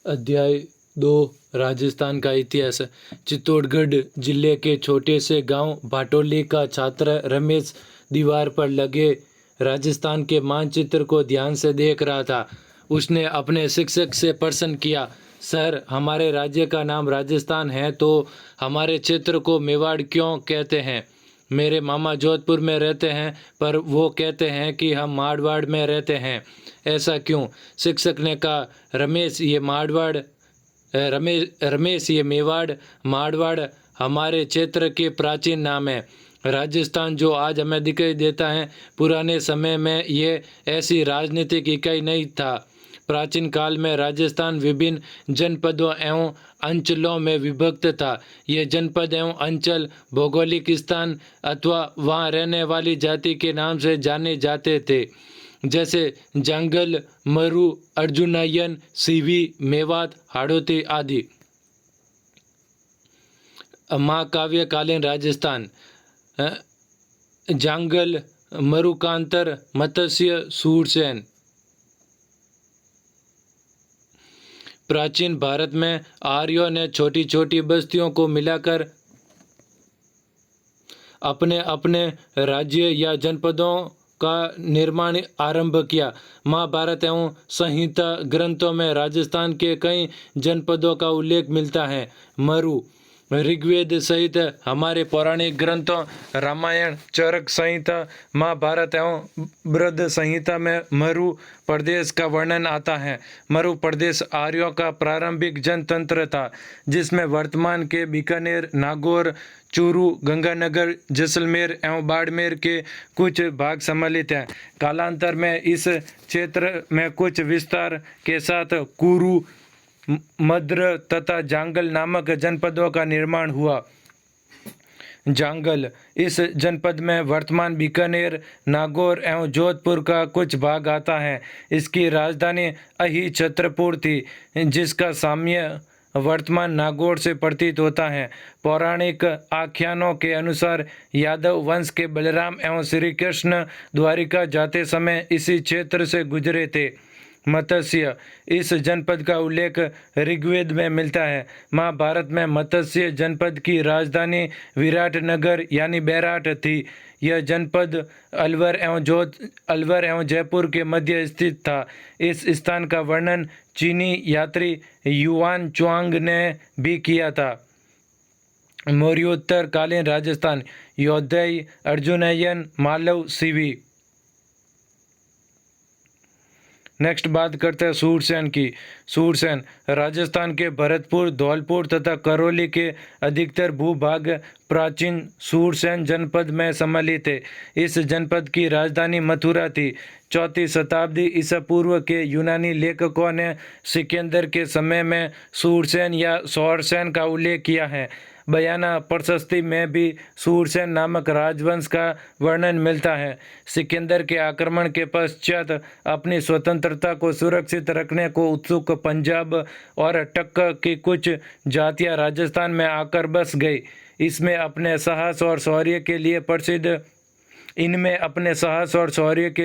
अध्याय 2 राजस्थान का इतिहास। चित्तौड़गढ़ जिले के छोटे से गांव भाटोली का छात्र रमेश दीवार पर लगे राजस्थान के मानचित्र को ध्यान से देख रहा था। उसने अपने शिक्षक से प्रश्न किया, सर, हमारे राज्य का नाम राजस्थान है तो हमारे क्षेत्र को मेवाड़ क्यों कहते हैं? मेरे मामा जोधपुर में रहते हैं, पर वो कहते हैं कि हम मारवाड़ में रहते हैं। ऐसा क्यों? शिक्षक ने कहा, रमेश, ये मेवाड़ मारवाड़ हमारे क्षेत्र के प्राचीन नाम है। राजस्थान जो आज हमें दिखाई देता है, पुराने समय में ये ऐसी राजनीतिक इकाई नहीं था। प्राचीन काल में राजस्थान विभिन्न जनपदों एवं अंचलों में विभक्त था। ये जनपद एवं अंचल भौगोलिक स्थान अथवा वहाँ रहने वाली जाति के नाम से जाने जाते थे, जैसे जंगल, मरु, अर्जुनयन, सीवी, मेवात, हाड़ौती आदि। महाकाव्यकालीन राजस्थान। जांगल, मरुकांतर, मत्स्य, सूरसेन। प्राचीन भारत में आर्यों ने छोटी छोटी बस्तियों को मिलाकर अपने अपने राज्य या जनपदों का निर्माण आरंभ किया। महाभारत एवं संहिता ग्रंथों में राजस्थान के कई जनपदों का उल्लेख मिलता है। मरु। ऋग्वेद सहित हमारे पौराणिक ग्रंथों रामायण, चरक संहिता, महाभारत एवं बृहद संहिता में मरु प्रदेश का वर्णन आता है। मरु प्रदेश आर्यों का प्रारंभिक जनतंत्र था, जिसमें वर्तमान के बीकानेर, नागौर, चूरू, गंगानगर, जैसलमेर एवं बाड़मेर के कुछ भाग सम्मिलित हैं। कालांतर में इस क्षेत्र में कुछ विस्तार के साथ कुरु, मद्र तथा जांगल नामक जनपदों का निर्माण हुआ। जांगल, इस जनपद में वर्तमान बीकानेर, नागौर एवं जोधपुर का कुछ भाग आता है। इसकी राजधानी अहिछत्रपुर थी, जिसका साम्य वर्तमान नागौर से प्रतीत होता है। पौराणिक आख्यानों के अनुसार यादव वंश के बलराम एवं श्री कृष्ण द्वारिका जाते समय इसी क्षेत्र से गुजरे थे। मत्स्य, इस जनपद का उल्लेख ऋग्वेद में मिलता है। महाभारत में मत्स्य जनपद की राजधानी विराटनगर यानी बैराट थी। यह जनपद अलवर एवं जयपुर के मध्य स्थित था। इस स्थान का वर्णन चीनी यात्री युआन च्वांग ने भी किया था। मौर्योत्तर कालीन राजस्थान। योद्धय, अर्जुनयन, मालव, सीवी। नेक्स्ट बात करते हैं सूरसेन की। सूरसेन राजस्थान के भरतपुर, धौलपुर तथा करौली के अधिकतर भूभाग प्राचीन सूरसेन जनपद में सम्मिलित है। इस जनपद की राजधानी मथुरा थी। 4वीं शताब्दी ईसा पूर्व के यूनानी लेखकों ने सिकंदर के समय में सूरसेन या सौरसेन का उल्लेख किया है। बयाना प्रशस्ति में भी सूरसेन नामक राजवंश का वर्णन मिलता है। सिकंदर के आक्रमण के पश्चात अपनी स्वतंत्रता को सुरक्षित रखने को उत्सुक पंजाब और टक्क की कुछ जातियां राजस्थान में आकर बस गई। इनमें अपने साहस और शौर्य के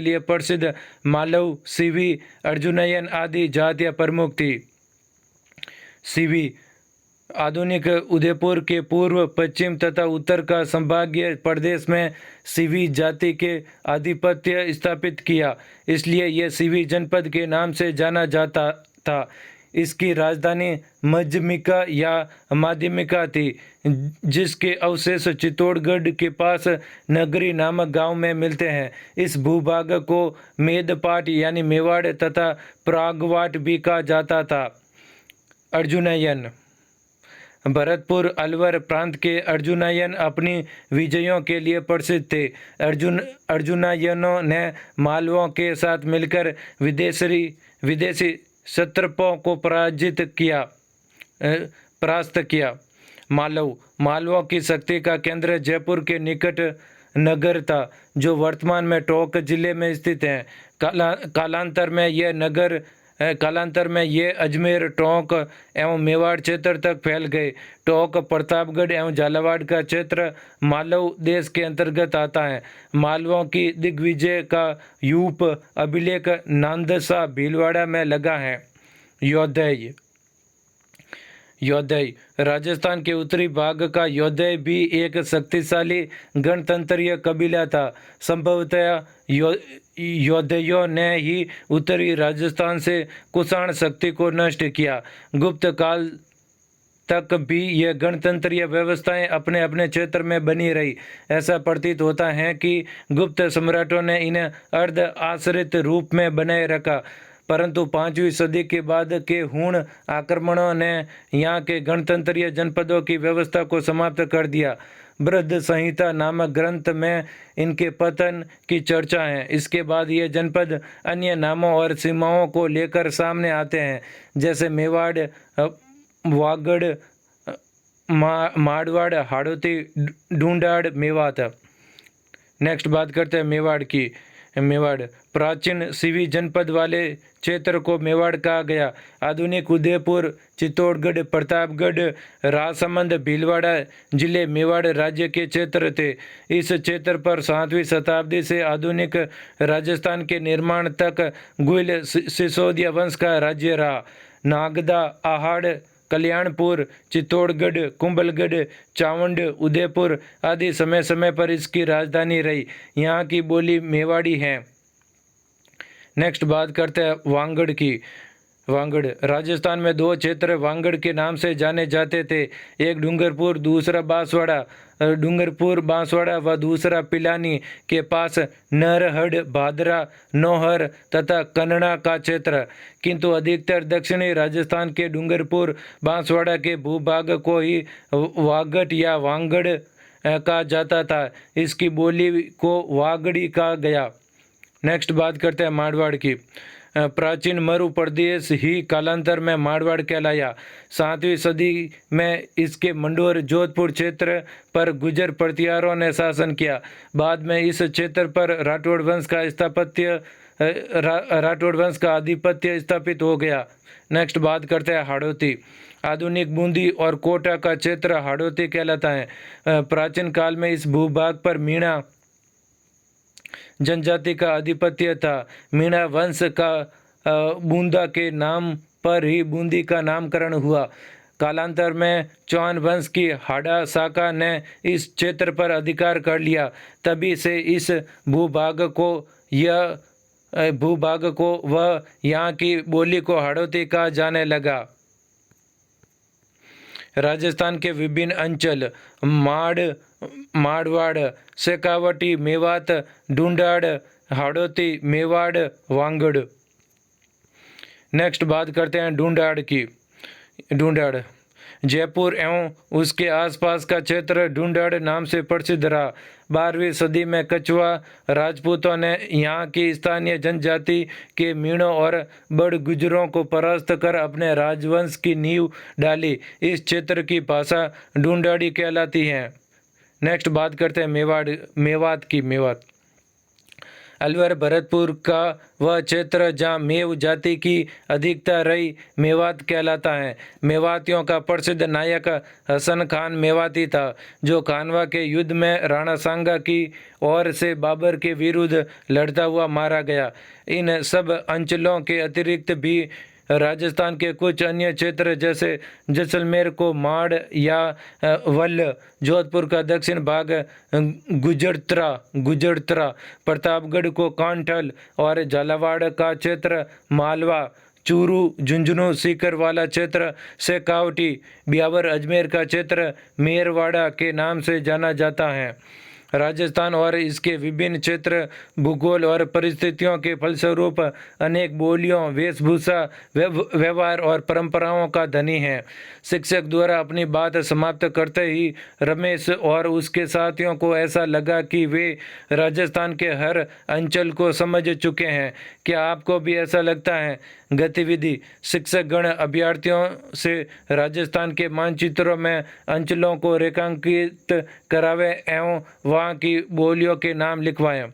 लिए प्रसिद्ध मालव, सीवी, अर्जुनयन आदि जातियां प्रमुख थी। सीवी आधुनिक उदयपुर के पूर्व, पश्चिम तथा उत्तर का संभागीय प्रदेश में सीवी जाति के आधिपत्य स्थापित किया, इसलिए यह सीवी जनपद के नाम से जाना जाता था। इसकी राजधानी मध्यमिका या माध्यमिका थी, जिसके अवशेष चित्तौड़गढ़ के पास नगरी नामक गांव में मिलते हैं। इस भूभाग को मेदपाट यानी मेवाड़ तथा प्रागवाट भी कहा जाता था। अर्जुनयन। भरतपुर अलवर प्रांत के अर्जुनयन अपनी विजयों के लिए प्रसिद्ध थे। अर्जुनयनों ने मालवों के साथ मिलकर विदेशी क्षत्रपों को परास्त किया। मालवों की शक्ति का केंद्र जयपुर के निकट नगर था, जो वर्तमान में टोंक जिले में स्थित है। कालांतर में ये अजमेर, टोंक एवं मेवाड़ क्षेत्र तक फैल गए। टोंक, प्रतापगढ़ एवं झालावाड़ का क्षेत्र मालव देश के अंतर्गत आता है। मालवों की दिग्विजय का यूप अभिलेख नांदसा भीलवाड़ा में लगा है। योद्धय। योद्धई। राजस्थान के उत्तरी भाग का योद्धई भी एक शक्तिशाली गणतंत्रीय कबीला था। संभवतः योद्धइयों ने ही उत्तरी राजस्थान से कुषाण शक्ति को नष्ट किया। गुप्त काल तक भी यह गणतंत्रीय व्यवस्थाएं अपने अपने क्षेत्र में बनी रही। ऐसा प्रतीत होता है कि गुप्त सम्राटों ने इन्हें अर्ध आश्रित रूप में बनाए रखा, परंतु 5वीं सदी के बाद के हूण आक्रमणों ने यहाँ के गणतंत्रीय जनपदों की व्यवस्था को समाप्त कर दिया। बृहद संहिता नामक ग्रंथ में इनके पतन की चर्चा है। इसके बाद ये जनपद अन्य नामों और सीमाओं को लेकर सामने आते हैं, जैसे मेवाड़, वागड़, मारवाड़, हाड़ौती, ढूंढाड़, मेवात। नेक्स्ट बात करते हैं मेवाड़ की। मेवाड़ प्राचीन सीवी जनपद वाले क्षेत्र को मेवाड़ कहा गया। आधुनिक उदयपुर, चित्तौड़गढ़, प्रतापगढ़, राजसमंद, भीलवाड़ा जिले मेवाड़ राज्य के क्षेत्र थे। इस क्षेत्र पर 7वीं शताब्दी से आधुनिक राजस्थान के निर्माण तक गुइल सिसोदिया वंश का राज्य रहा। नागदा, आहाड़, कल्याणपुर, चित्तौड़गढ़, कुंभलगढ़, चावंड, उदयपुर आदि समय समय पर इसकी राजधानी रही। यहाँ की बोली मेवाड़ी है। नेक्स्ट बात करते हैं वांगड़ की। वांगड़ राजस्थान में 2 क्षेत्र वांगड़ के नाम से जाने जाते थे। एक डूंगरपुर, दूसरा बांसवाड़ा। डूंगरपुर बांसवाड़ा व दूसरा पिलानी के पास नरहड़, भादरा, नौहर तथा कन्नड़ा का क्षेत्र। किंतु अधिकतर दक्षिणी राजस्थान के डूंगरपुर बांसवाड़ा के भूभाग को ही वागट या वांगड़ कहा जाता था। इसकी बोली को वागड़ी कहा गया। नेक्स्ट बात करते हैं मारवाड़ की। प्राचीन मरु प्रदेश ही कालांतर में मारवाड़ कहलाया। 7वीं सदी में इसके मंडोर, जोधपुर क्षेत्र पर गुर्जर प्रतिहारों ने शासन किया। बाद में इस क्षेत्र पर राठौड़ वंश का आधिपत्य स्थापित हो गया। नेक्स्ट बात करते हैं हाड़ौती। आधुनिक बूंदी और कोटा का क्षेत्र हाड़ौती कहलाता है। प्राचीन काल में इस भूभाग पर मीणा जनजाति का आधिपत्य था। मीणा वंश का बूंदा के नाम पर ही बूंदी का नामकरण हुआ। कालांतर में चौहान वंश की हाड़ा शाखा ने इस क्षेत्र पर अधिकार कर लिया। तभी से इस भूभाग को व यहाँ की बोली को हाड़ौती कहा जाने लगा। राजस्थान के विभिन्न अंचल मारवाड़, शेखावटी, मेवात, ढूंढाड़, हाड़ौती, मेवाड़, वांगड़। नेक्स्ट बात करते हैं ढूंढाड़ की। ढूंढाड़ जयपुर एवं उसके आसपास का क्षेत्र ढूंढाड़ नाम से प्रसिद्ध रहा। 12वीं सदी में कछुआ राजपूतों ने यहाँ की स्थानीय जनजाति के मीणों और बड़ गुजरों को परास्त कर अपने राजवंश की नींव डाली। इस क्षेत्र की भाषा ढूंढाड़ी कहलाती है। नेक्स्ट बात करते हैं मेवात की। मेवात अलवर भरतपुर का वह क्षेत्र जहाँ मेव जाति की अधिकता रही मेवात कहलाता है। मेवातियों का प्रसिद्ध नायक हसन खान मेवाती था, जो खानवा के युद्ध में राणा सांगा की ओर से बाबर के विरुद्ध लड़ता हुआ मारा गया। इन सब अंचलों के अतिरिक्त भी राजस्थान के कुछ अन्य क्षेत्र जैसे जैसलमेर को माड़ या वल्ल, जोधपुर का दक्षिण भाग गुजरतरा, प्रतापगढ़ को कांठल और झालावाड़ का क्षेत्र मालवा, चूरू, झुंझुनू, सीकर वाला क्षेत्र शेखावटी, ब्यावर, अजमेर का क्षेत्र मेरवाड़ा के नाम से जाना जाता है। राजस्थान और इसके विभिन्न क्षेत्र भूगोल और परिस्थितियों के फलस्वरूप अनेक बोलियों, वेशभूषा, व्यवहार और परंपराओं का धनी है। शिक्षक द्वारा अपनी बात समाप्त करते ही रमेश और उसके साथियों को ऐसा लगा कि वे राजस्थान के हर अंचल को समझ चुके हैं। क्या आपको भी ऐसा लगता है? गतिविधि शिक्षक गण अभ्यर्थियों से राजस्थान के मानचित्रों में अंचलों को रेखांकित करावे एवं वहाँ की बोलियों के नाम लिखवाएं।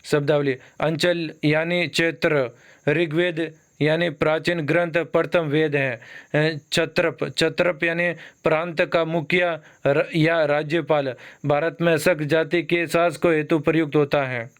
शब्दावली अंचल यानी क्षेत्र, ऋग्वेद यानी प्राचीन ग्रंथ प्रथम वेद है। छत्रप यानी प्रांत का मुखिया या राज्यपाल, भारत में शक जाति के शासक हेतु प्रयुक्त होता है।